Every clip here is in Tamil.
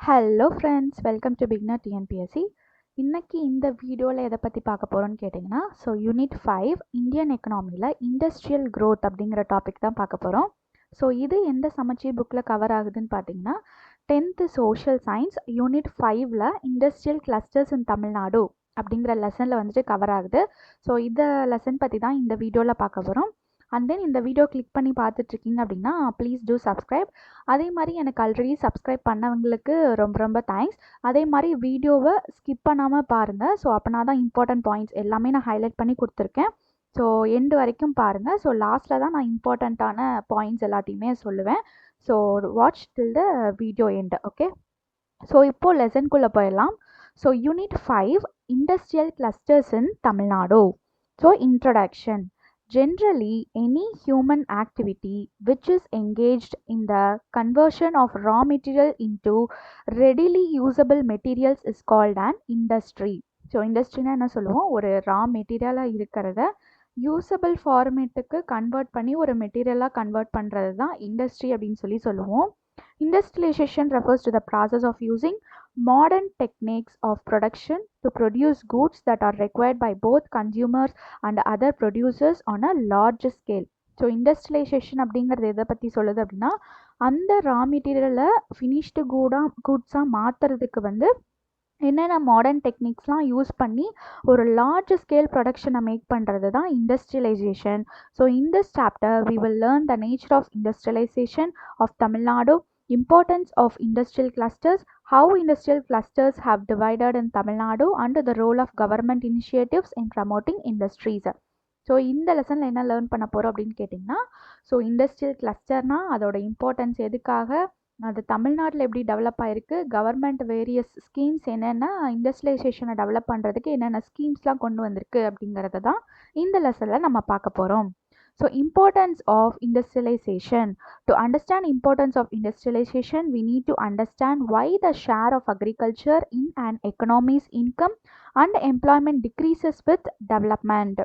Hello friends, welcome to beginner TNPSC. இன்னைக்கு இந்த வீடியோவில் எதை பற்றி பார்க்க போகிறோன்னு கேட்டிங்கன்னா, யூனிட் 5 இந்தியன் எக்கனாமியில் இண்டஸ்ட்ரியல் growth அப்படிங்கிற டாபிக் தான் பார்க்க போகிறோம். இது எந்த சமச்சீர் புக்கில் கவர் ஆகுதுன்னு பார்த்தீங்கன்னா, 10th சோஷியல் சயின்ஸ் யூனிட் 5ல் இண்டஸ்ட்ரியல் கிளஸ்டர்ஸ் இன் தமிழ்நாடு அப்படிங்கிற லெசனில் கவர் ஆகுது. இந்த லெசன் பற்றி தான் இந்த வீடியோவில் பார்க்க போகிறோம். அண்ட் தென் இந்த வீடியோ கிளிக் பண்ணி பார்த்துட்ருக்கீங்க அப்படின்னா ப்ளீஸ் டூ சப்ஸ்கிரைப். அதே மாதிரி எனக்கு ஆல்ரெடி சப்ஸ்கிரைப் பண்ணவங்களுக்கு ரொம்ப ரொம்ப தேங்க்ஸ். அதே மாதிரி வீடியோவை ஸ்கிப் பண்ணாமல் பாருங்கள். அப்போனா தான் இம்பார்ட்டன்ட் பாயிண்ட்ஸ் எல்லாமே நான் ஹைலைட் பண்ணி கொடுத்துருக்கேன். எண்டு வரைக்கும் பாருங்கள். லாஸ்ட்டில் தான் நான் இம்பார்ட்டண்ட்டான பாயிண்ட்ஸ் எல்லாத்தையுமே சொல்லுவேன். Watch till the video end. Okay, இப்போது லெசன்குள்ளே போயிடலாம். Unit 5 industrial clusters in Tamil Nadu. Introduction. Generally, any human activity which is engaged in the conversion of raw material into readily usable materials is called an industry. இண்டஸ்ட்ரினா என்ன சொல்லுவோம்? ஒரு ரா மெட்டீரியலாக இருக்கிறத யூசபிள் ஃபார்மேட்டுக்கு கன்வெர்ட் பண்ணி ஒரு மெட்டீரியலாக கன்வெர்ட் பண்ணுறது தான் இண்டஸ்ட்ரி அப்படின்னு சொல்லுவோம். Industrialization refers to the process of using modern techniques of production to produce goods that are required by both consumers and other producers on a large scale. Industrialisation அப்படிங்கிறது எதை பற்றி சொல்லுது அப்படின்னா, அந்த ரா மெட்டீரியலை ஃபினிஷ்டு குட்ஸாக மாற்றுறதுக்கு என்னென்ன மாடர்ன் டெக்னிக்ஸ்லாம் யூஸ் பண்ணி ஒரு லார்ஜ் ஸ்கேல் ப்ரொடக்ஷனை மேக் பண்ணுறது தான் industrialization. In this chapter we will learn the nature of industrialization of Tamil Nadu, importance of industrial clusters, how industrial clusters have divided in Tamil Nadu, and the role of government initiatives in promoting industries. இந்த லெசனில் என்ன லேர்ன் பண்ண போகிறோம் அப்படின்னு கேட்டிங்கன்னா, இண்டஸ்ட்ரியல் கிளஸ்டர்னா அதோட இம்பார்ட்டன்ஸ் எதுக்காக, அது தமிழ்நாட்டில் எப்படி டெவலப் ஆகிருக்கு, கவர்மெண்ட் வேரியஸ் ஸ்கீம்ஸ் என்னென்ன இண்டஸ்ட்ரியலைசேஷனை டெவலப் பண்ணுறதுக்கு என்னென்ன ஸ்கீம்ஸ்லாம் கொண்டு வந்திருக்கு அப்படிங்கிறத தான் இந்த லெசனில் நம்ம பார்க்க போகிறோம். Importance of industrialization. To understand importance of industrialization, we need to understand why the share of agriculture in an economy's income and employment decreases with development.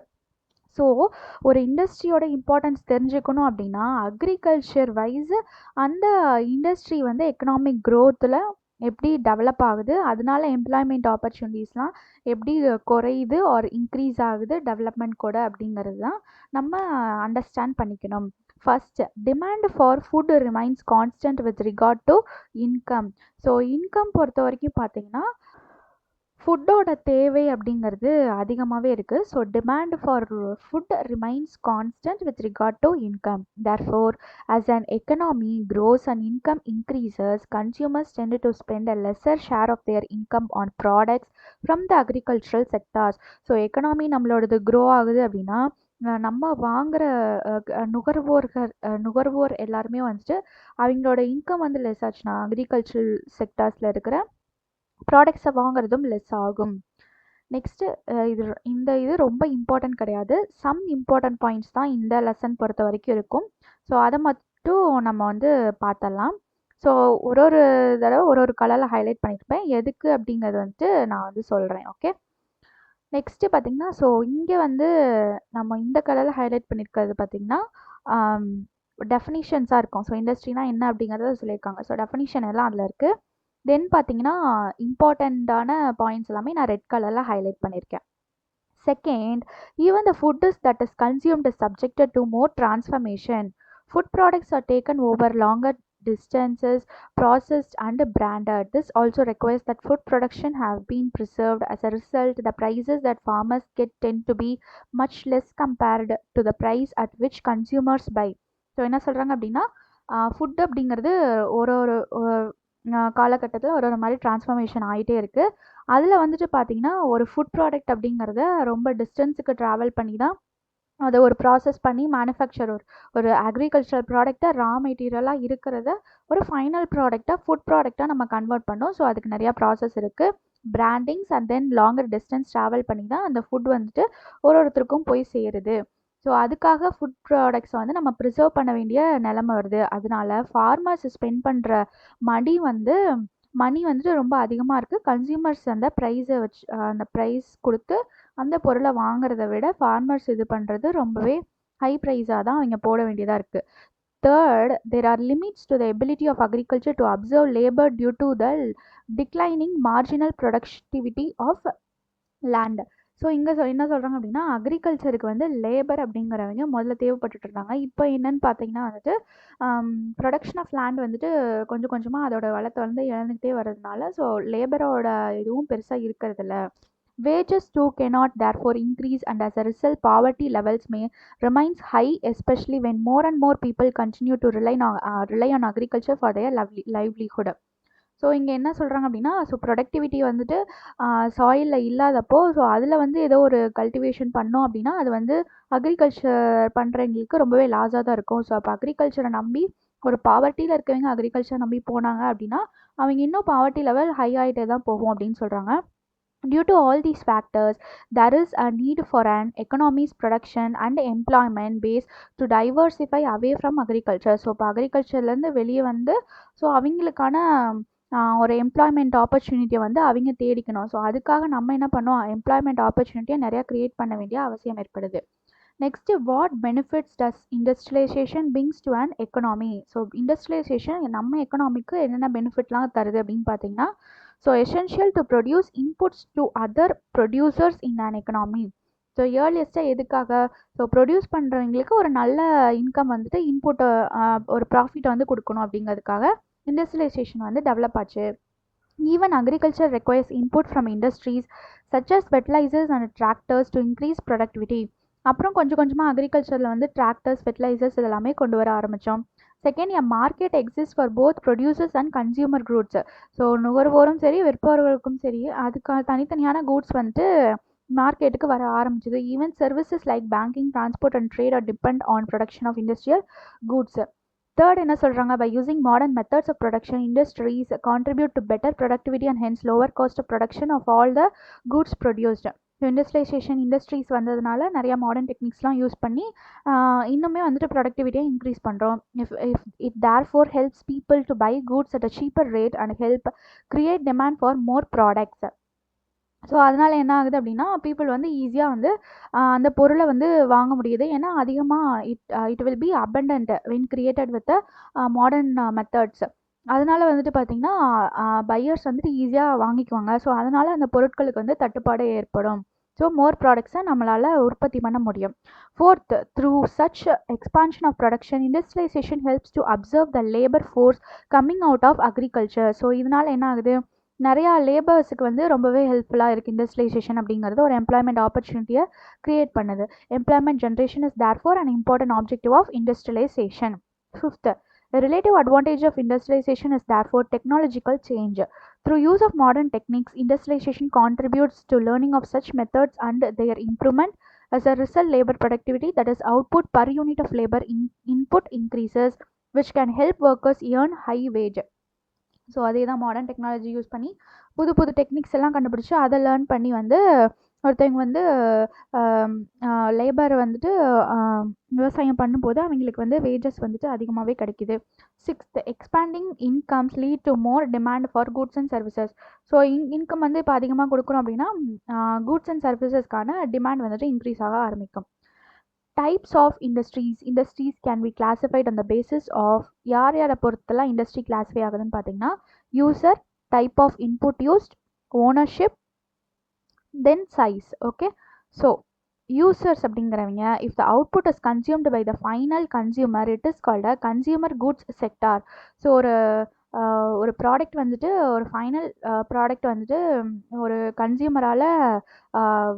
ஒரு இண்டஸ்ட்ரியோட இம்பார்ட்டன்ஸ் தெரிஞ்சுக்கணும் அப்படின்னா, அக்ரிகல்ச்சர் வைஸ் அந்த இண்டஸ்ட்ரி எக்கனாமிக் க்ரோத்தில் எப்படி டெவலப் ஆகுது, அதனால எம்ப்ளாய்மெண்ட் ஆப்பர்ச்சுனிட்டிஸ்லாம் எப்படி குறையுது ஆர் இன்க்ரீஸ் ஆகுது டெவலப்மெண்ட் கூட அப்படிங்கிறது தான் நம்ம அண்டர்ஸ்டாண்ட் பண்ணிக்கணும். First, demand for food remains constant with regard to income. Income பொறுத்த வரைக்கும் பார்த்தீங்கன்னா ஃபுட்டோட தேவை அப்படிங்கிறது அதிகமாகவே இருக்குது. Demand for food remains constant with regard to income. Therefore, as an economy grows and income increases, consumers tend to spend a lesser share of their income on products from the agricultural sectors. Economy நம்மளோடது க்ரோ ஆகுது அப்படின்னா, நம்ம வாங்குகிற நுகர்வோர் எல்லாருமே அவங்களோட இன்கம் லெஸ் ஆச்சுன்னா அக்ரிகல்ச்சரல் செக்டார்ஸில் இருக்கிற ப்ராடக்ட்ஸை வாங்குறதும் லெஸ் ஆகும். நெக்ஸ்ட்டு இது ரொம்ப இம்பார்ட்டன்ட் கிடையாது. சம் இம்பார்ட்டன்ட் பாயிண்ட்ஸ் தான் இந்த லெசன் பொறுத்த வரைக்கும் இருக்கும். அதை மட்டும் நம்ம பார்த்தலாம். ஒரு தடவை ஒரு கலரில் ஹைலைட் பண்ணியிருப்பேன். எதுக்கு அப்படிங்கிறது நான் சொல்கிறேன். ஓகே, நெக்ஸ்ட்டு பார்த்திங்கன்னா, இங்கே நம்ம இந்த கலரில் ஹைலைட் பண்ணியிருக்கிறது பார்த்திங்கன்னா டெஃபினிஷன்ஸாக இருக்கும். இண்டஸ்ட்ரினா என்ன அப்படிங்கிறத சொல்லியிருக்காங்க. டெஃபினிஷன் எல்லாம் அதில் இருக்குது. தென் பார்த்தீங்கன்னா இம்பார்ட்டண்ட்டான பாயிண்ட்ஸ் எல்லாமே நான் ரெட் கலரில் ஹைலைட் பண்ணியிருக்கேன். Second, even the food that is consumed is subjected to more transformation. Food products are taken over longer distances, processed and branded. This also requires that food production have been preserved. As a result, the prices that farmers get tend to be much less compared to the price at which consumers buy. என்ன சொல்கிறாங்க அப்படின்னா, ஃபுட் அப்படிங்கிறது ஒரு காலகட்டத்தில் ஒரு மாதிரி டிரான்ஸ்ஃபர்மேஷன் ஆகிட்டே இருக்குது. அதில் பார்த்தீங்கன்னா ஒரு ஃபுட் ப்ராடக்ட் அப்படிங்கிறத ரொம்ப டிஸ்டன்ஸுக்கு ட்ராவல் பண்ணி தான் அதை ஒரு ப்ராசஸ் பண்ணி மேனுஃபேக்சர் ஒரு அக்ரிகல்ச்சரல் ப்ராடக்டாக ரா மெட்டீரியலாக இருக்கிறத ஒரு ஃபைனல் ப்ராடக்டாக ஃபுட் ப்ராடக்டாக நம்ம கன்வெர்ட் பண்ணோம். அதுக்கு நிறையா ப்ராசஸ் இருக்குது. Brandings and then longer distance travel பண்ணி தான் அந்த ஃபுட் ஒருத்தருக்கும் போய் சேருது. அதுக்காக ஃபுட் ப்ராடக்ட்ஸை நம்ம ப்ரிசர்வ் பண்ண வேண்டிய நிலமை வருது. அதனால ஃபார்மர்ஸ் ஸ்பெண்ட் பண்ணுற மணி ரொம்ப அதிகமாக இருக்குது. கன்சியூமர்ஸ் அந்த ப்ரைஸ் கொடுத்து அந்த பொருளை வாங்குறத விட ஃபார்மர்ஸ் இது பண்ணுறது ரொம்பவே ஹை ப்ரைஸாக தான் அவங்க போட வேண்டியதாக இருக்குது. Third, there are limits to the ability of agriculture to absorb labor due to the declining marginal productivity of land. So இங்கே என்ன சொல்கிறாங்க அப்படின்னா, அக்ரிகல்ச்சருக்கு வந்து லேபர் அப்படிங்கிறவங்க முதல்ல தேவைப்பட்டுட்டு இருந்தாங்க. இப்போ என்னன்னு பார்த்தீங்கன்னா வந்துட்டு ப்ரொடக்ஷன் ஆஃப் லேண்ட் வந்துட்டு கொஞ்சம் கொஞ்சமாக அதோட வளத்தை வந்து இழந்துக்கிட்டே வர்றதுனால, ஸோ லேபரோட இதுவும் பெருசாக இருக்கிறதில்ல. Wages too cannot therefore increase, and as a result poverty levels may remains high, especially when more and more people continue to rely on agriculture for their livelihood. So இங்கே என்ன சொல்கிறாங்க அப்படின்னா, ஸோ ப்ரொடக்டிவிட்டி வந்துட்டு சாயிலில் இல்லாதப்போ, ஸோ அதில் வந்து ஏதோ ஒரு கல்டிவேஷன் பண்ணோம் அப்படின்னா அது வந்து அக்ரிகல்ச்சர் பண்ணுறவங்களுக்கு ரொம்பவே லாஸாக தான் இருக்கும். ஸோ அப்போ அக்ரிகல்ச்சரை நம்பி ஒரு பாவர்ட்டியில் இருக்கவங்க அக்ரிகல்ச்சர் நம்பி போனாங்க அப்படின்னா அவங்க இன்னும் பாவர்ட்டி லெவல் ஹை ஆகிட்டே தான் போகும் அப்படின்னு சொல்கிறாங்க. Due to all these factors, there is a need for an economy's production and employment base to diversify away from agriculture. So இப்போ அக்ரிகல்ச்சர்லேருந்து வெளியே வந்து ஸோ அவங்களுக்கான ஒரு எம்ப்ளாய்மெண்ட் ஆப்பர்ச்சுனிட்டியை வந்து அவங்க தேடிக்கணும். ஸோ அதுக்காக நம்ம என்ன பண்ணோம், எம்ப்ளாய்மெண்ட் ஆப்பர்ச்சுனிட்டியை நிறையா க்ரியேட் பண்ண வேண்டிய அவசியம் ஏற்படுது. Next, what benefits does industrialisation brings to an economy? So industrialisation நம்ம எக்கனாமிக்கு என்னென்ன பெனிஃபிட்லாம் தருது அப்படின்னு பார்த்தீங்கன்னா, so essential to produce inputs to other producers in an economy. So ஏர்லியஸ்ட்டாக எதுக்காக, ஸோ ப்ரொடியூஸ் பண்ணுறவங்களுக்கு ஒரு நல்ல இன்கம் வந்துட்டு இன்புட்டை ஒரு ப்ராஃபிட்டை வந்து கொடுக்கணும் அப்படிங்கிறதுக்காக இண்டஸ்ட்ரியலைசேஷன் வந்து டெவலப் ஆச்சு. Even agriculture requires input from industries such as fertilizers and tractors to increase productivity. அப்புறம் கொஞ்சம் கொஞ்சமாக அக்ரிகல்ச்சரில் வந்து டிராக்டர்ஸ், ஃபெர்டிலைசர்ஸ் இதெல்லாமே கொண்டு வர ஆரம்பித்தோம். Second, a market exist for both producers and consumer goods. So நுகர்வோரும் சரி விற்பவர்களுக்கும் சரி அதுக்கான தனித்தனியான கூட்ஸ் வந்துட்டு மார்க்கெட்டுக்கு வர ஆரம்பிச்சது. Even services like banking, transport and trade are depend on production of industrial goods. Third என்ன சொல்கிறாங்க, by using modern methods of production industries contribute to better productivity and hence lower cost of production of all the goods produced. So industrialization industries வந்ததுனால நிறையா மாடர்ன் டெக்னிக்ஸ்லாம் யூஸ் பண்ணி இன்னுமே வந்துட்டு ப்ரொடக்டிவிட்டியை இன்க்ரீஸ் பண்ணுறோம். It therefore helps people to buy goods at a cheaper rate and help create demand for more products. So அதனால் என்ன ஆகுது அப்படின்னா, பீப்புள் வந்து ஈஸியாக வந்து அந்த பொருளை வந்து வாங்க முடியுது. ஏன்னா அதிகமாக it will be abundant when created with modern methods. அதனால் வந்துட்டு பார்த்திங்கன்னா பையர்ஸ் வந்துட்டு ஈஸியாக வாங்கிக்குவாங்க. ஸோ அதனால் அந்த பொருட்களுக்கு வந்து தட்டுப்பாடு ஏற்படும். ஸோ மோர் ப்ராடக்ட்ஸை நம்மளால் உற்பத்தி பண்ண முடியும். Fourth, through such expansion of production industrialization helps to observe the labour force coming out of agriculture. So இதனால் என்ன ஆகுது, நிறையா லேபர்ஸுக்கு வந்து ரொம்பவே ஹெல்ப்ஃபுல்லாக இருக்குது. இண்டஸ்ட்ரியலைசேஷன் அப்படிங்கிறது ஒரு எம்ப்ளாய்மெண்ட் ஆப்பர்ச்சுனிட்டியை க்ரியேட் பண்ணுது. Employment generation is therefore an important objective of industrialization. Fifth, the relative advantage of industrialization is therefore technological change. Through use of modern techniques, industrialization contributes to learning of such methods and their improvement. As a result, labor productivity, that is output per unit of labor input, increases, which can help workers earn high wage. So அதே தான் மாடர்ன் டெக்னாலஜி யூஸ் பண்ணி புது புது டெக்னிக்ஸ் எல்லாம் கண்டுபிடிச்சி அதை லேர்ன் பண்ணி வந்து ஒருத்தவங்க வந்து லேபர் வந்துட்டு விவசாயம் பண்ணும்போது அவங்களுக்கு வந்து வேஜஸ் வந்துட்டு அதிகமாகவே கிடைக்கிது. Sixth, expanding incomes lead to more demand for goods and services. So income வந்து இப்போ அதிகமாக கொடுக்குறோம் அப்படின்னா கூட்ஸ் அண்ட் சர்வீசஸ்க்கான டிமாண்ட் வந்துட்டு இன்க்ரீஸ் ஆக ஆரம்பிக்கும். Types of industries can be classified on the basis of யாரை பொறுத்தெல்லாம் இண்டஸ்ட்ரி கிளாஸிஃபை ஆகுதுன்னு பார்த்தீங்கன்னா, user, type of input used, ownership, then size. Okay, so users அப்படிங்கிறவங்க, if the output is consumed by the final consumer it is called a consumer goods sector. So ஒரு ப்ராடக்ட் வந்துட்டு ஒரு ஃபைனல் ப்ராடக்ட் வந்துட்டு ஒரு கன்சியூமரால்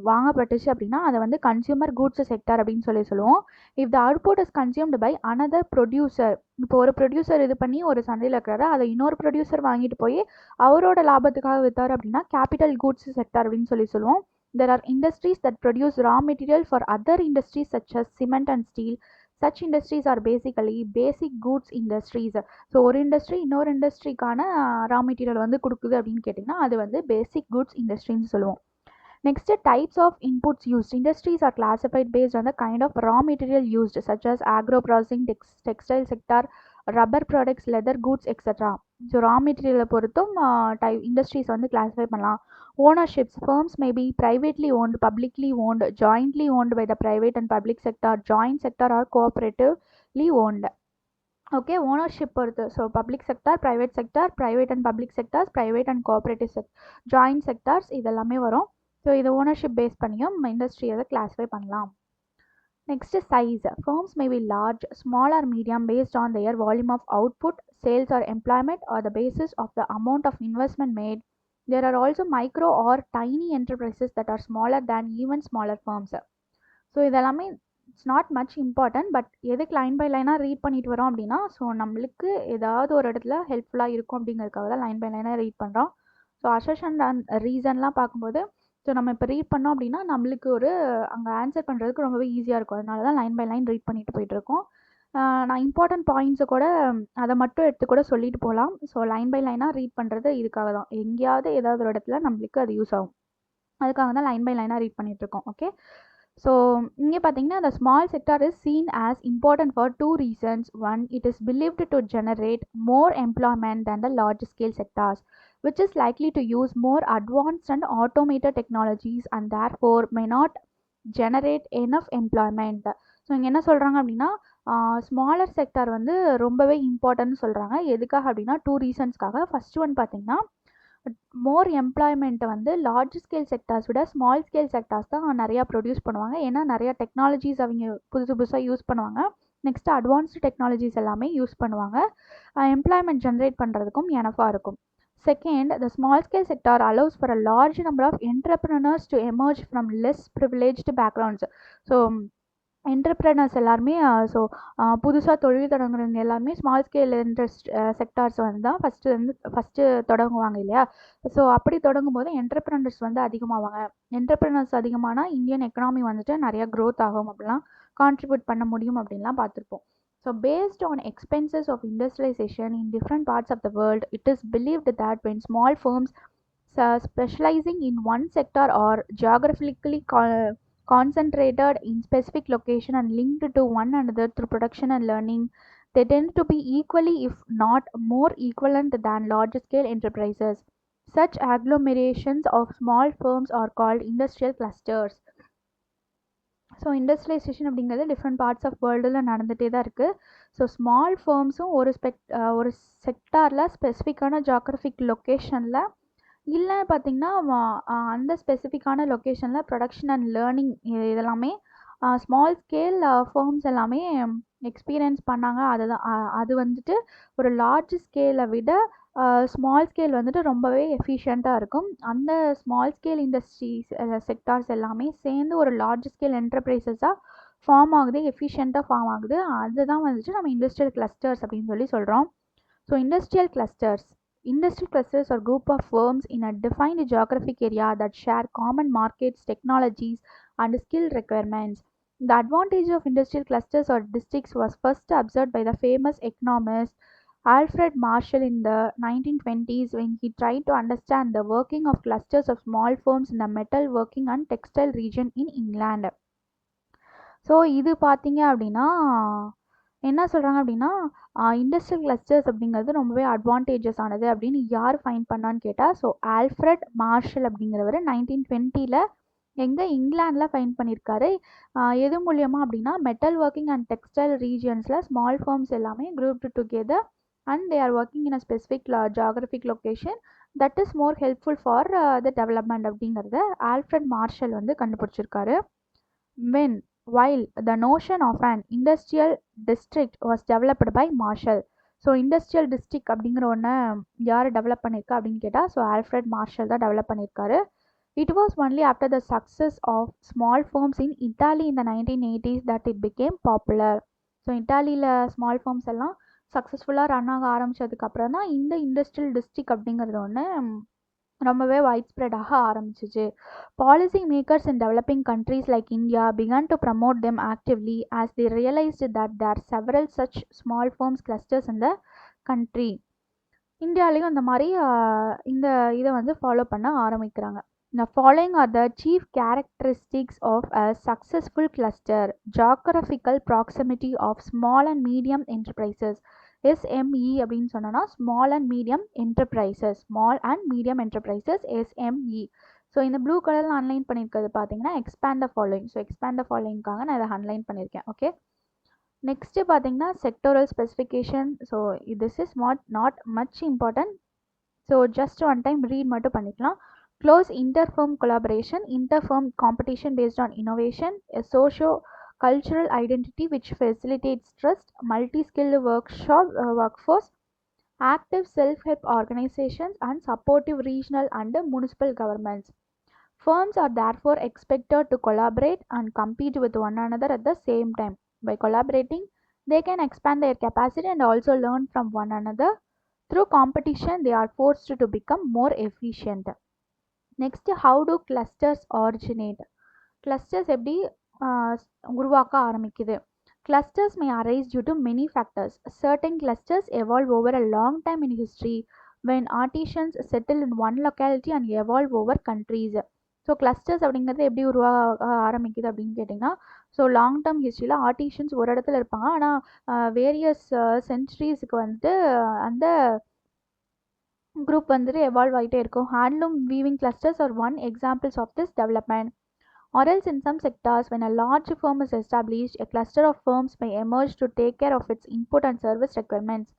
வாங்கப்பட்டுச்சு அப்படின்னா அதை வந்து கன்சியூமர் கூட்ஸ் செக்டார் அப்படின்னு சொல்லுவோம். If the output is consumed by another producer, இப்போ ஒரு ப்ரொடியூசர் இது பண்ணி ஒரு சந்தையில் இருக்கிறாரு, அதை இன்னொரு ப்ரொடியூசர் வாங்கிட்டு போய் அவரோட லாபத்துக்காக விற்றார் அப்படின்னா கேபிட்டல் கூட்ஸ் செக்டார் அப்படின்னு சொல்லுவோம். There are industries that produce raw material for other industries such as cement and steel. Such industries are basically basic goods industries. So ஒரு இண்டஸ்ட்ரி இன்னொரு இண்டஸ்ட்ரிக்கான ரா மெட்டீரியல் வந்து கொடுக்குது அப்படின்னு கேட்டிங்கன்னா அது வந்து பேசிக் குட்ஸ் இண்டஸ்ட்ரின்னு சொல்லுவோம். Next, types of inputs used. Industries are classified based on the kind of raw material used, such as agro processing, textile sector, rubber products, leather goods, etc. So raw மெட்டீரியலை பொறுத்தும் இண்டஸ்ட்ரீஸ் வந்து கிளாஸிஃபை பண்ணலாம். Ownerships. Firms may be privately owned, publicly owned, jointly owned by the private and public sector, joint sector or cooperatively owned. Okay, ownership பொறுத்து. So public sector, private and public sectors, private and cooperative joint sectors இதெல்லாமே வரும். ஸோ இது ஓனர்ஷிப் பேஸ் பண்ணியும் இண்டஸ்ட்ரியை கிளாஸிஃபை பண்ணலாம். Next is size. Firms may be large, small or medium based on their volume of output, sales or employment or the basis of the amount of investment made. There are also micro or tiny enterprises that are smaller than even smaller firms. So இதெல்லாமே it's not much important, but எதுக்கு லைன் பை லைனாக ரீட் பண்ணிட்டு வரோம் அப்படின்னா, ஸோ நம்மளுக்கு ஏதாவது ஒரு இடத்துல ஹெல்ப்ஃபுல்லாக இருக்கும் அப்படிங்கிறதுக்காக தான் லைன் பை லைனாக ரீட் பண்ணுறோம். ஸோ அசர்ஷன் அண்ட் ரீசன்லாம் பார்க்கும்போது, ஸோ நம்ம இப்போ ரீட் பண்ணோம் அப்படின்னா நம்மளுக்கு ஒரு அங்கே ஆன்சர் பண்ணுறதுக்கு ரொம்பவே ஈஸியாக இருக்கும். அதனால தான் லைன் பை லைன் ரீட் பண்ணிட்டு போயிட்டுருக்கோம். நான் இம்பார்ட்டன்ட் பாயிண்ட்ஸை கூட அதை மட்டும் எடுத்து கூட சொல்லிட்டு போகலாம். ஸோ லைன் பை லைனாக ரீட் பண்ணுறது இதுக்காக தான். எங்கேயாவது ஏதாவது ஒரு இடத்துல நம்மளுக்கு அது யூஸ் ஆகும். அதுக்காக தான் லைன் பை லைனாக ரீட் பண்ணிகிட்ருக்கோம். ஓகே, ஸோ இங்கே பார்த்தீங்கன்னா the small sector is seen as important for two reasons. One, it is believed to generate more employment than the large scale sectors, which is likely to use more advanced and automated technologies and therefore may not generate enough employment. So இங்கே என்ன சொல்கிறாங்க அப்படின்னா, ஸ்மாலர் செக்டார் வந்து ரொம்பவே இம்பார்ட்டன்ட்னு சொல்கிறாங்க. எதுக்காக அப்படின்னா 2 ரீசன்ஸ்க்காக. ஃபர்ஸ்ட் ஒன் பார்த்தீங்கன்னா, மோர் எம்ப்ளாய்மெண்ட்டை வந்து லார்ஜ் ஸ்கேல் செக்டார்ஸ் விட ஸ்மால் ஸ்கேல் செக்டார்ஸ் தான் நிறையா ப்ரொடியூஸ் பண்ணுவாங்க. ஏன்னா நிறையா டெக்னாலஜிஸ் அவங்க புதுசாக யூஸ் பண்ணுவாங்க. நெக்ஸ்ட்டு அட்வான்ஸ்டு டெக்னாலஜிஸ் எல்லாமே யூஸ் பண்ணுவாங்க. எம்ப்ளாய்மெண்ட் ஜென்ரேட் பண்ணுறதுக்கும் எனஃபாக இருக்கும். Second, the small scale sector allows for a large number of entrepreneurs to emerge from less privileged backgrounds. So entrepreneurs எல்லாருமே புதுசாக தொழில் தொடங்குறவங்க எல்லாருமே ஸ்மால் ஸ்கேல் செக்டார்ஸ் வந்து தான் ஃபஸ்ட்டு தொடங்குவாங்க இல்லையா. ஸோ அப்படி தொடங்கும் போது என்டர்பிரனர்ஸ் வந்து அதிகமாவாங்க. என்டர்பிரனர்ஸ் அதிகமானால் இந்தியன் எக்கனாமி வந்துட்டு நிறையா க்ரோத் ஆகும், அப்படிலாம் கான்ட்ரிபியூட் பண்ண முடியும் அப்படின்லாம் பார்த்துருப்போம். So based on expenses of industrialization in different parts of the world, it is believed that when small firms specializing in one sector or geographically concentrated in specific location and linked to one another through production and learning, they tend to be equally if not more equivalent than large scale enterprises. Such agglomerations of small firms are called industrial clusters. So industrialisation அப்படிங்கிறது டிஃப்ரெண்ட் பார்ட்ஸ் ஆஃப் வேர்ல்டில் நடந்துகிட்டே தான் இருக்குது. ஸோ ஸ்மால் ஃபர்ம்ஸும் ஒரு செக்டாரில் ஸ்பெசிஃபிக்கான ஜாகிரபிக் லொக்கேஷனில் இல்லை பார்த்திங்கன்னா அந்த ஸ்பெசிஃபிக்கான லொக்கேஷனில் ப்ரொடக்ஷன் அண்ட் லேர்னிங் இதெல்லாமே ஸ்மால் ஸ்கேல் ஃபர்ம்ஸ் எல்லாமே எக்ஸ்பீரியன்ஸ் பண்ணாங்க. அது வந்துட்டு ஒரு லார்ஜ் ஸ்கேலை விட ஸ்மால் ஸ்கேல் வந்துட்டு ரொம்பவே எஃபிஷியண்ட்டாக இருக்கும். அந்த ஸ்மால் ஸ்கேல் இண்டஸ்ட்ரீஸ் செக்டார்ஸ் எல்லாமே சேர்ந்து ஒரு லார்ஜ் ஸ்கேல் என்டர்பிரைசஸாக ஃபார்ம் ஆகுது, எஃபிஷியண்ட்டாக ஃபார்ம் ஆகுது. அதுதான் வந்துட்டு நம்ம இண்டஸ்ட்ரியல் கிளஸ்டர்ஸ் அப்படின்னு சொல்லி சொல்கிறோம். So industrial clusters are group of firms in a defined geographic area that share common markets, technologies, and skill requirements. The advantage of industrial clusters or districts was first observed by the famous economist Alfred Marshall in the 1920s when he tried to understand the working of clusters of small firms in the metal working and textile region in England. So இது பார்த்தீங்க அப்படின்னா என்ன சொல்கிறாங்க அப்படின்னா, இண்டஸ்ட்ரியல் கிளஸ்டர்ஸ் அப்படிங்கிறது ரொம்பவே அட்வான்டேஜஸ் ஆனது அப்படின்னு யார் ஃபைன் பண்ணான்னு கேட்டால், ஸோ ஆல்ஃப்ரெட் மார்ஷல் அப்படிங்கிறவர் 1920 எங்கே இங்கிலாண்டில் ஃபைன் பண்ணியிருக்காரு. எது மூலியமாக அப்படின்னா, மெட்டல் ஒர்க்கிங் அண்ட் டெக்ஸ்டைல் ரீஜியன்ஸில் ஸ்மால் ஃபார்ம்ஸ் எல்லாமே grouped together and they are working in a specific geographic location that is more helpful for the development அப்படிங்கிறத ஆல்ஃப்ரெட் மார்ஷல் வந்து கண்டுபிடிச்சிருக்காரு. While the notion of an industrial district was developed by Marshall. So industrial district அப்படிங்கிற ஒன்று யார் டெவலப் பண்ணியிருக்கா அப்படின்னு கேட்டால், ஸோ ஆல்ஃப்ரெட் மார்ஷல் தான் டெவலப் பண்ணியிருக்காரு. It was only after the success of small firms in Italy in the 1980s that it became popular. So இட்டாலியில் ஸ்மால் ஃபார்ம்ஸ் எல்லாம் சக்ஸஸ்ஃபுல்லாக ரன் ஆக ஆரம்பித்ததுக்கப்புறம் தான் இந்த இண்டஸ்ட்ரியல் டிஸ்ட்ரிக்ட் அப்படிங்கிறது ஒன்று ரொம்பவே வைட் ஸ்ப்ரெட் ஆக ஆரம்பிச்சிச்சு. Policy makers in developing countries like India began to promote them actively as they realized that there are several such small firms clusters in the country. இந்தியாவிலையும் அந்த மாதிரி இந்த இதை வந்து ஃபாலோ பண்ண ஆரம்பிக்கிறாங்க. The following are the chief characteristics of a successful cluster. Geographical proximity of small and medium enterprises. SME அப்படின்னு சொன்னோன்னா small and medium enterprises. SME. So இந்த ப்ளூ கலரில் அன்லைன் பண்ணியிருக்கிறது பார்த்தீங்கன்னா expand the following. So expand the ஃபாலோயிங்காக நான் இதை அன்லைன் பண்ணியிருக்கேன். ஓகே, நெக்ஸ்ட்டு பார்த்தீங்கன்னா sectoral specification. So this is not much important. So just one time read மட்டும் பண்ணிக்கலாம். Close interfirm collaboration, interfirm competition based on innovation, socio cultural identity which facilitates trust, multi-skilled workforce, active self-help organizations, and supportive regional and municipal governments. Firms are therefore expected to collaborate and compete with one another at the same time. By collaborating, they can expand their capacity and also learn from one another. Through competition, they are forced to become more efficient. Next, how do clusters originate? Clusters எப்படி உருவாக்க ஆரம்பிக்குது? Clusters may arise due to many factors. Certain clusters evolve over a long time in history when artisans settle in one locality and evolve over countries. So clusters அப்படிங்கிறது எப்படி உருவாக ஆரம்பிக்குது அப்படின்னு கேட்டிங்கன்னா, ஸோ லாங் டேர்ம் ஹிஸ்ட்ரியில் ஆர்டிஷியன்ஸ் ஒரு இடத்துல இருப்பாங்க. ஆனால் வேரியஸ் சென்ச்சுரிஸுக்கு வந்துட்டு அந்த குரூப் வந்துட்டு எவால்வ் ஆகிட்டே இருக்கும். Handloom weaving clusters are one examples of this development. Or else in some sectors, when a large firm is established, a cluster of firms may emerge to take care of its input and service requirements.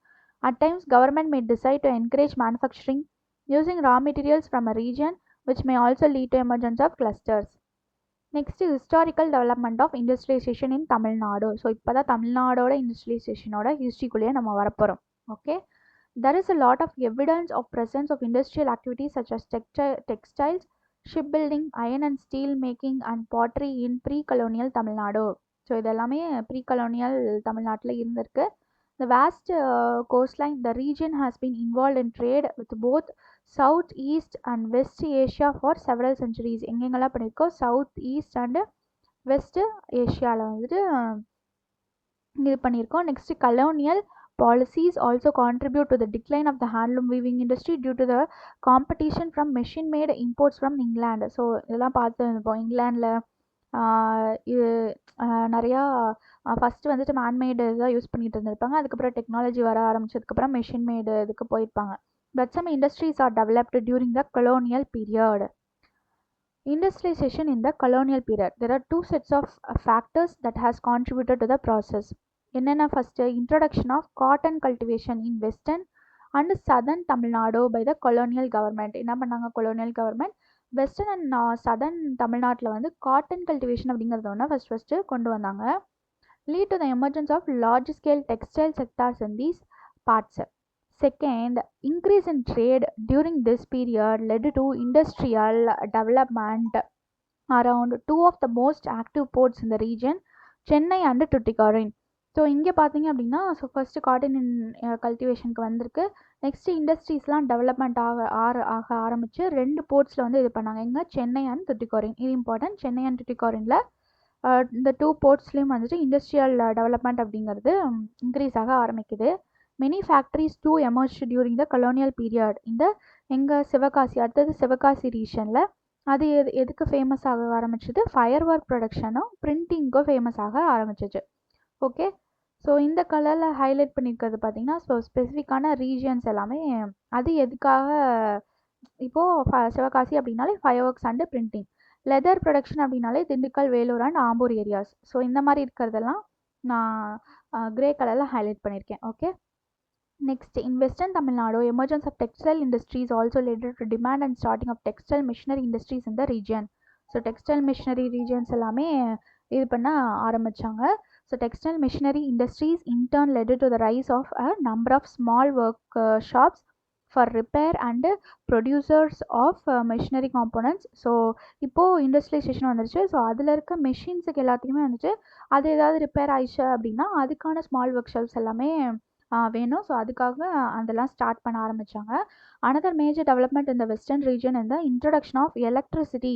At times, government may decide to encourage manufacturing using raw materials from a region, which may also lead to emergence of clusters. Next is historical development of industrialization in Tamil Nadu. So, இப்போ தான் தமிழ்நாடோட இண்டஸ்ட்ரியலைசேஷனோட ஹிஸ்ட்ரிக்குள்ளேயே நம்ம வரப்போகிறோம். Okay, there is a lot of evidence of presence of industrial activities such as textiles, shipbuilding, iron and steel making and pottery in pre-colonial Tamil Nadu. So இதெல்லாமே pre-colonial தமிழ்நாட்டில் இருந்திருக்கு. The vast coastline, the region has been involved in trade with both South East and West Asia for several centuries. எங்கெங்கெல்லாம் பண்ணியிருக்கோம்? South East and West ஏஷியாவில் வந்துட்டு இது பண்ணியிருக்கோம். Next colonial policies also contribute to the decline of the handloom weaving industry due to the competition from machine made imports from England. So இதெல்லாம் பார்த்து இருப்போம். இங்கிலாண்டில் இது நிறையா ஃபஸ்ட்டு வந்துட்டு மேன்மேடு தான் யூஸ் பண்ணிட்டு இருந்திருப்பாங்க. அதுக்கப்புறம் டெக்னாலஜி வர ஆரம்பிச்சதுக்கப்புறம் மெஷின் மேடு இதுக்கு போயிருப்பாங்க. But some industries are developed during the colonial period. Industrialization in the colonial period. There are two sets of factors that has contributed to the process. என்னென்ன? First introduction of cotton cultivation in western and southern Tamil Nadu by the colonial government. என்ன பண்ணாங்க colonial government? Western and southern தமிழ்நாட்டில் வந்து காட்டன் கல்டிவேஷன் அப்படிங்கிறத ஒன்று ஃபஸ்ட்டு கொண்டு வந்தாங்க. Lead to the emergence of large scale textile sectors in these parts. Second, increase in trade during this period led to industrial development around two of the most active ports in the region, Chennai and Tuticorin. So இங்கே பார்த்தீங்க அப்படின்னா, ஸோ ஃபஸ்ட்டு காட்டன் கல்டிவேஷனுக்கு வந்திருக்கு. நெக்ஸ்ட்டு இண்டஸ்ட்ரீஸ்லாம் டெவலப்மெண்ட் ஆக ஆரம்பித்து 2 போர்ட்ஸில் வந்து இது பண்ணாங்க. எங்கே? சென்னை அண்ட் துட்டிகோரின். இது இம்பார்ட்டன்ட். சென்னை அண்ட் துட்டிகோரினில் இந்த 2 போர்ட்ஸ்லேயும் வந்துட்டு இண்டஸ்ட்ரியல் டெவலப்மெண்ட் அப்படிங்கிறது இன்க்ரீஸ் ஆக ஆரம்பிக்குது. Many factories too emerged during the colonial period. இந்த எங்கள் சிவகாசி, அடுத்தது சிவகாசி ரீஜனில் அது எதுக்கு ஃபேமஸ் ஆக ஆரம்பிச்சது? ஃபயர் ஒர்க் ப்ரொடக்ஷனும் பிரிண்டிங்க்கும் ஃபேமஸ் ஆக ஆரம்பிச்சிச்சு. ஓகே, ஸோ இந்த கலரில் ஹைலைட் பண்ணியிருக்கிறது பார்த்தீங்கன்னா, ஸோ ஸ்பெசிஃபிக்கான ரீஜியன்ஸ் எல்லாமே அது எதுக்காக இப்போது சிவகாசி அப்படின்னாலே fire works and printing, leather production அப்படின்னாலே Dindigul, Vellore and Ambur areas. So இந்த மாதிரி இருக்கிறதெல்லாம் நான் கிரே கலரில் ஹைலைட் பண்ணியிருக்கேன். Okay, next, in western Tamil Nadu, emergence of textile industries also led to demand and starting of textile machinery industries in the region. So textile machinery regions எல்லாமே இது பண்ண ஆரம்பிச்சாங்க. So textile machinery industries in turn led to the rise of a number of small workshops for repair and producers of machinery components. So இப்போது இண்டஸ்ட்ரியலைசேஷன் வந்துருச்சு. ஸோ அதில் இருக்க மெஷின்ஸுக்கு எல்லாத்தையுமே வந்துட்டு அது ஏதாவது ரிப்பேர் ஆயிடுச்சு அப்படின்னா அதுக்கான ஸ்மால் ஒர்க் ஷாப்ஸ் எல்லாமே வேணும். ஸோ அதுக்காக அதெல்லாம் ஸ்டார்ட் பண்ண ஆரம்பித்தாங்க. அனதர் மேஜர் டெவலப்மெண்ட் இந்த வெஸ்டர்ன் ரீஜன் இந்த இன்ட்ரடக்ஷன் ஆஃப் எலக்ட்ரிசிட்டி.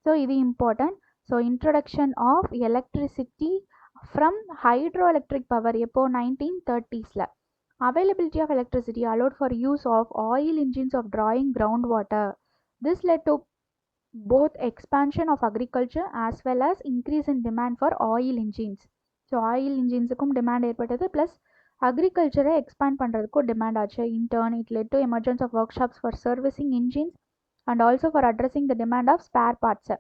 ஸோ இது important. So introduction of electricity from hydroelectric power எப்போ? 1930s. Availability of electricity allowed for use of oil engines of drawing groundwater. This led to both expansion of agriculture as well as increase in demand for oil engines. So oil இன்ஜின்ஸுக்கும் டிமாண்ட் ஏற்பட்டது, ப்ளஸ் அக்ரிகல்ச்சரை எக்ஸ்பேண்ட் பண்ணுறதுக்கும் டிமாண்ட் ஆச்சு. In turn it led to emergence of work shops for servicing engines and also for addressing the demand of spare parts.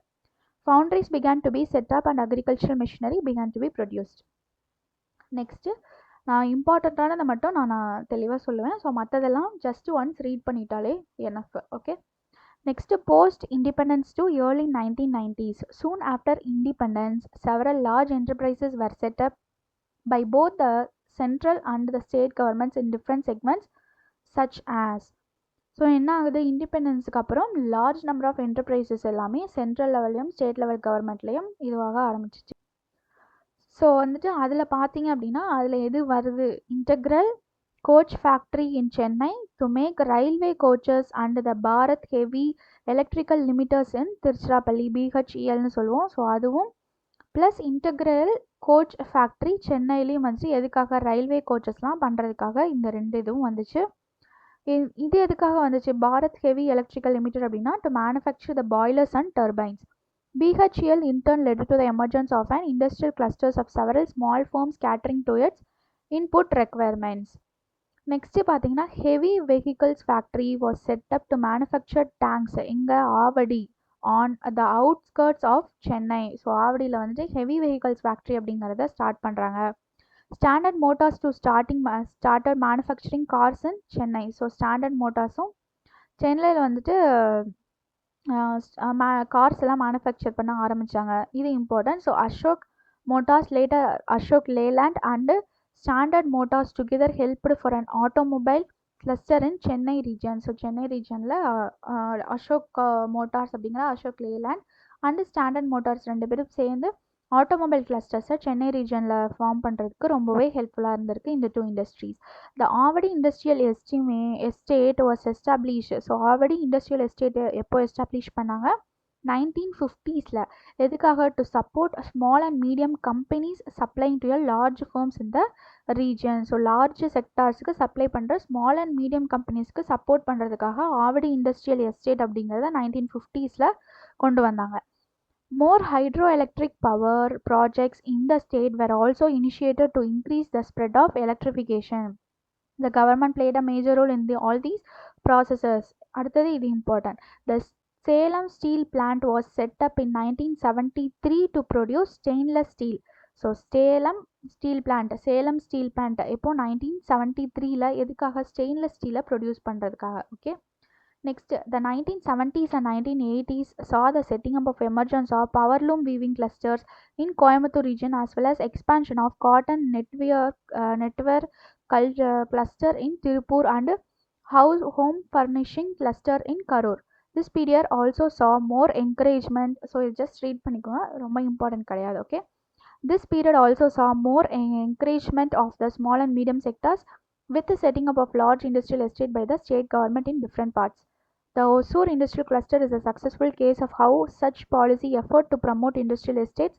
Foundries began to be set up and agricultural machinery began to be produced. Next நான் இம்பார்ட்டண்ட்டானதை மட்டும் நான் தெளிவாக சொல்லுவேன். ஸோ மற்றதெல்லாம் ஜஸ்ட் ஒன்ஸ் ரீட் பண்ணிட்டாலே enough. Okay. Next, post-independence to early 1990s. Soon after independence, several large enterprises were set up by both the central and the state governments in different segments, such as. So என்ன ஆகுது, இண்டிபெண்டன்ஸுக்கு அப்புறம் லார்ஜ் நம்பர் ஆஃப் என்டர்பிரைசஸ் எல்லாமே சென்ட்ரல் லெவல்லையும் ஸ்டேட் லெவல் கவர்மெண்ட்லேயும் இதுவாக ஆரம்பிச்சிச்சு. ஸோ வந்துட்டு அதில் பார்த்தீங்க அப்படின்னா அதில் எது வருது, integral coach factory in Chennai to make railway coaches and the Bharat Heavy Electrical Limiters in Tiruchirappalli, BHEL னு சொல்லுவோம். ஸோ அதுவும் ப்ளஸ் இன்டெக்ரல் கோச் ஃபேக்ட்ரி சென்னையிலையும் வந்துச்சு. எதுக்காக, ரயில்வே கோச்சஸ்லாம் பண்ணுறதுக்காக இந்த ரெண்டு இதுவும் வந்துச்சு. இது எதுக்காக வந்துச்சு, பாரத் ஹெவி எலக்ட்ரிக்கல் லிமிடெட் அப்படின்னா to manufacture the boilers and turbines. BHEL in turn led to the emergence of an industrial clusters of several small firms catering to its input requirements. Next பார்த்தீங்கன்னா heavy vehicles factory was set up to manufacture tanks இங்கே Avadi on the outskirts of Chennai. So ஆவடியில் வந்துட்டு ஹெவி வெஹிக்கிள்ஸ் ஃபேக்ட்ரி அப்படிங்கிறத ஸ்டார்ட் பண்ணுறாங்க. Standard Motors to started manufacturing cars in Chennai. So Standard மோட்டார்ஸும் சென்னையில் வந்துட்டு கார்ஸ் எல்லாம் மேனுஃபேக்சர் பண்ண ஆரம்பித்தாங்க. இது important. So Ashok Motors later Ashok Leyland and Standard Motors together helped for an automobile cluster in Chennai region. So Chennai regionல அசோக் மோட்டார்ஸ் அப்படிங்கிற Ashok Leyland and Standard Motors ரெண்டு பேரும் சேர்ந்து ஆட்டோமொபைல் கிளஸ்டர்ஸை சென்னை ரீஜனில் ஃபார்ம் பண்ணுறதுக்கு ரொம்பவே ஹெல்ப்ஃபுல்லாக இருந்திருக்கு இந்த two industries. The Avadi industrial estate was establish. So Avadi industrial estate எப்போ எஸ்டாப்ளிஷ் பண்ணாங்க, 1950s. எதுக்காக, to support small and medium companies supplying to large firms in the region. So large செக்டார்ஸுக்கு சப்ளை பண்ணுற ஸ்மால் அண்ட் மீடியம் கம்பெனிஸ்க்கு சப்போர்ட் பண்ணுறதுக்காக ஆவடி இண்டஸ்ட்ரியல் எஸ்டேட் அப்படிங்கிறத 1950s கொண்டு வந்தாங்க. More hydroelectric power projects in the state were also initiated to increase the spread of electrification. The government played a major role in all these processes. அடுத்தது இது important. The Salem Steel Plant was set up in 1973 to produce stainless steel. So Salem Steel Plant எப்போ 1973 எதுக்காக, ஸ்டெயின்லெஸ் ஸ்டீலை ப்ரொடியூஸ் பண்ணுறதுக்காக. Okay. Next, the 1970s and 1980s saw the setting up of emergence of power loom weaving clusters in Coimbatore region as well as expansion of cotton knitwear cluster in Tirupur and home furnishing cluster in Karur. This period also saw more encouragement. So just read பண்ணிக்கோங்க, ரொம்ப இம்பார்ட்டன்ட் கிடையாது. Okay. This period also saw more encouragement of the small and medium sectors with the setting up of large industrial estate by the state government in different parts. The Hosur industrial cluster is a successful case of how such policy effort to promote industrial estates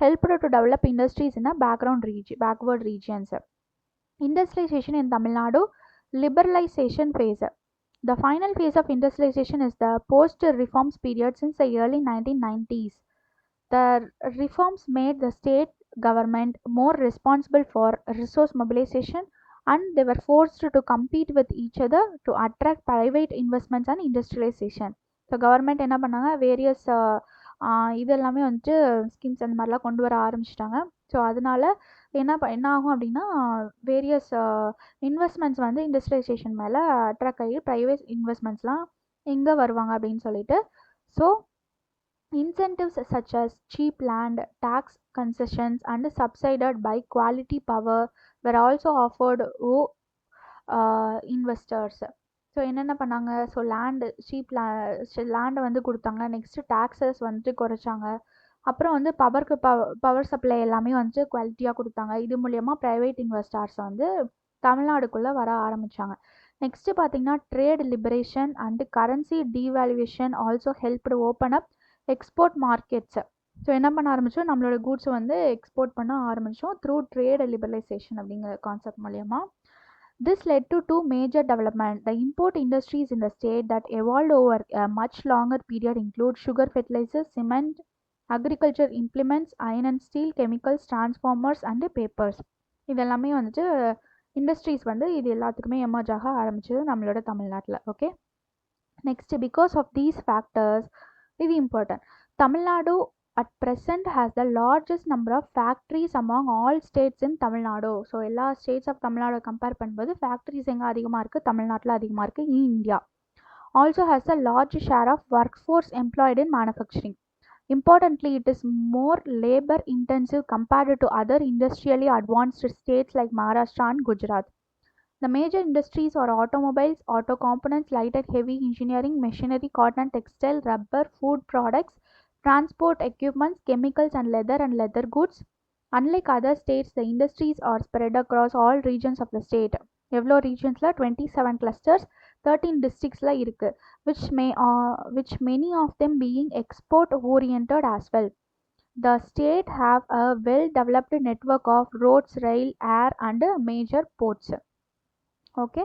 helped to develop industries in a backward regions. Industrialization in Tamil Nadu, liberalization phase. The final phase of industrialization is the post-reforms period since the early 1990s. The reforms made the state government more responsible for resource mobilization and they were forced to compete with each other to attract private investments and industrialization. So government என்ன பண்ணாங்க, வேரியஸ் இது எல்லாமே வந்துட்டு ஸ்கீம்ஸ் அந்த மாதிரிலாம் கொண்டு வர ஆரம்பிச்சிட்டாங்க. ஸோ அதனால என்ன ஆகும் அப்படின்னா வேரியஸ் இன்வெஸ்ட்மெண்ட்ஸ் வந்து இண்டஸ்ட்ரியலைசேஷன் மேலே அட்ராக்ட் ஆகி ப்ரைவேட் இன்வெஸ்ட்மெண்ட்ஸ்லாம் எங்கே வருவாங்க அப்படின்னு சொல்லிட்டு. So incentives such as cheap land, tax concessions and subsidized by quality power were also offered to investors. So என்னென்ன பண்ணாங்க, ஸோ லேண்டை வந்து கொடுத்தாங்க. நெக்ஸ்ட்டு டேக்ஸஸ் வந்துட்டு குறைச்சாங்க. அப்புறம் வந்து பவர் சப்ளை எல்லாமே வந்துட்டு குவாலிட்டியாக கொடுத்தாங்க. இது மூலயமா ப்ரைவேட் இன்வெஸ்டர்ஸ் வந்து தமிழ்நாடுக்குள்ளே வர ஆரம்பித்தாங்க. நெக்ஸ்ட்டு பார்த்தீங்கன்னா trade liberation and currency devaluation also helped open up export markets. So என்ன பண்ண ஆரம்பித்தோம், நம்மளோட கூட்ஸை வந்து எக்ஸ்போர்ட் பண்ண ஆரம்பித்தோம் த்ரூ ட்ரேட் லிபரலைசேஷன் அப்படிங்கிற கான்செப்ட் மூலயமா. This led to two major developments. The import industries in the state that evolved over a much longer period include sugar fertilizers, cement, agriculture implements, iron and steel, chemicals, transformers and papers. இதெல்லாமே வந்துட்டு இண்டஸ்ட்ரீஸ் வந்து இது எல்லாத்துக்குமே எமர்ஜ் ஆக ஆரம்பிச்சது நம்மளோட தமிழ்நாட்டில். Okay. Next, because of these factors, இது important, Tamil Nadu at present has the largest number of factories among all states in Tamil Nadu. So எல்லா ஸ்டேட்ஸ் ஆஃப் தமிழ்நாடு கம்பேர் பண்ணும்போது ஃபேக்ட்ரிஸ் எங்கே அதிகமாக இருக்குது, தமிழ்நாட்டில் அதிகமாக இருக்குது in India. Also has a large share of workforce employed in manufacturing. Importantly, it is more labor intensive compared to other industrially advanced states like Maharashtra and Gujarat. The major industries are automobiles, auto components, light and heavy engineering, machinery, cotton and textile, rubber, food products, transport equipments, chemicals and leather goods. Unlike other states, the industries are spread across all regions of the state. எவ்வளோ regionsல 27 clusters, 13 districtsல இருக்கு, which many of them being export oriented as well. The state have a well developed network of roads, rail, air and major ports. Okay,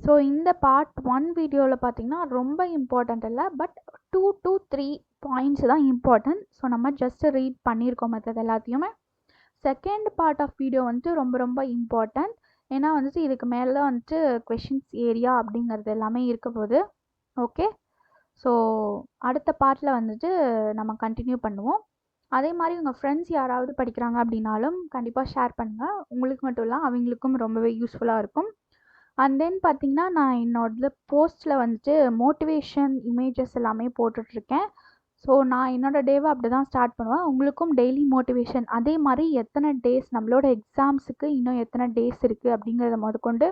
so இந்த பார்ட் 1 வீடியோவில் பார்த்தீங்கன்னா ரொம்ப இம்பார்ட்டண்ட் இல்லை, பட் 2 to 3 பாயிண்ட்ஸ் தான் இம்பார்ட்டன்ட். ஸோ நம்ம ஜஸ்ட் ரீட் பண்ணியிருக்கோம் மற்றது எல்லாத்தையுமே. செகண்ட் பார்ட் ஆஃப் வீடியோ வந்துட்டு ரொம்ப ரொம்ப இம்பார்ட்டன்ட். ஏன்னா வந்துட்டு இதுக்கு மேலே வந்துட்டு கொஷின்ஸ் ஏரியா அப்படிங்கிறது எல்லாமே இருக்க போகுது. ஓகே, ஸோ அடுத்த பார்ட்டில் வந்துட்டு நம்ம கண்டினியூ பண்ணுவோம். அதே மாதிரி உங்கள் ஃப்ரெண்ட்ஸ் யாராவது படிக்கிறாங்க அப்படின்னாலும் கண்டிப்பாக ஷேர் பண்ணுங்கள். உங்களுக்கு மட்டும் இல்லை, அவங்களுக்கும் ரொம்பவே யூஸ்ஃபுல்லாக இருக்கும். அண்ட் தென் பார்த்தீங்கன்னா நான் என்னோட போஸ்ட்டில் வந்துட்டு மோட்டிவேஷன் இமேஜஸ் எல்லாமே போட்டுட்ருக்கேன். ஸோ நான் என்னோடய டேவை அப்படி தான் ஸ்டார்ட் பண்ணுவேன். உங்களுக்கும் டெய்லி மோட்டிவேஷன், அதே மாதிரி எத்தனை டேஸ் நம்மளோட எக்ஸாம்ஸுக்கு இன்னும் எத்தனை டேஸ் இருக்குது அப்படிங்கிறத முதற்கொண்டு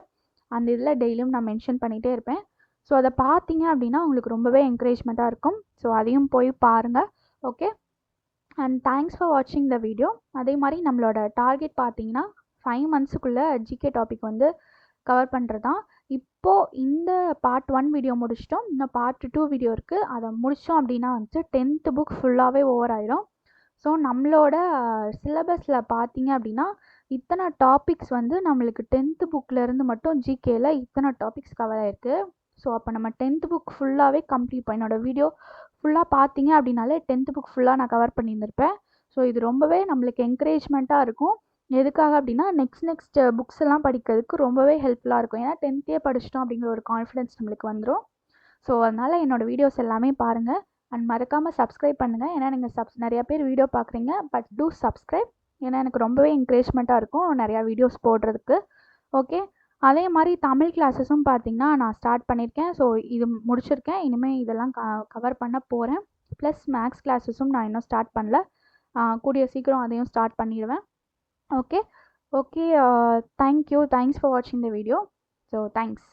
அந்த இதில் டெய்லியும் நான் மென்ஷன் பண்ணிகிட்டே இருப்பேன். ஸோ அதை பார்த்தீங்க அப்படின்னா உங்களுக்கு ரொம்பவே என்கரேஜ்மெண்ட்டாக இருக்கும். ஸோ அதையும் போய் பாருங்கள். ஓகே, அண்ட் தேங்க்ஸ் ஃபார் வாட்சிங் த வீடியோ. அதே மாதிரி நம்மளோட டார்கெட் பார்த்தீங்கன்னா 5 monthsக்குள்ளே ஜிகே டாபிக் வந்து கவர் பண்ணுறது தான். இப்போது இந்த பார்ட் 1 வீடியோ முடிச்சிட்டோம், இன்னும் பார்ட் 2 வீடியோ இருக்குது. அதை முடித்தோம் அப்படின்னா வந்துட்டு 10th புக் ஃபுல்லாகவே ஓவர் ஆயிடும். ஸோ நம்மளோட சிலபஸில் பார்த்தீங்க அப்படின்னா இத்தனை டாபிக்ஸ் வந்து நம்மளுக்கு 10th புக்கிலேருந்து மட்டும் ஜிகேயில் இத்தனை டாபிக்ஸ் கவர் ஆகிருக்கு. ஸோ அப்போ நம்ம 10th புக் ஃபுல்லாகவே கம்ப்ளீட் பண்ண, என்னோடய வீடியோ ஃபுல்லாக பார்த்தீங்க அப்படின்னாலே 10th புக் ஃபுல்லாக நான் கவர் பண்ணியிருந்திருப்பேன். ஸோ இது ரொம்பவே நம்மளுக்கு என்கரேஜ்மெண்ட்டாக இருக்கும். எதுக்காக அப்படின்னா நெக்ஸ்ட் புக்ஸ் எல்லாம் படிக்கிறதுக்கு ரொம்பவே ஹெல்ப்ஃபுல்லாக இருக்கும். ஏன்னா 10th படிச்சிட்டோம் அப்படிங்கிற ஒரு கான்ஃபிடன்ஸ் நம்மளுக்கு வந்துடும். ஸோ அதனால் என்னோடய வீடியோஸ் எல்லாமே பாருங்கள் அண்ட் மறக்காமல் சப்ஸ்கிரைப் பண்ணுங்கள். ஏன்னா நீங்கள் நிறையா பேர் வீடியோ பார்க்குறீங்க, பட் டூ சப்ஸ்கிரைப். ஏன்னா எனக்கு ரொம்பவே என்கரேஜ்மெண்ட்டாக இருக்கும் நிறையா வீடியோஸ் போடுறதுக்கு. ஓகே, அதே மாதிரி தமிழ் கிளாஸஸும் பார்த்தீங்கன்னா நான் ஸ்டார்ட் பண்ணியிருக்கேன். ஸோ இது முடிச்சிருக்கேன், இனிமேல் இதெல்லாம் கவர் பண்ண போகிறேன். ப்ளஸ் மேக்ஸ் கிளாஸஸும் நான் இன்னும் ஸ்டார்ட் பண்ணல, கூடிய சீக்கிரம் அதையும் ஸ்டார்ட் பண்ணிடுவேன். Okay, thank you, thanks for watching the video. So thanks.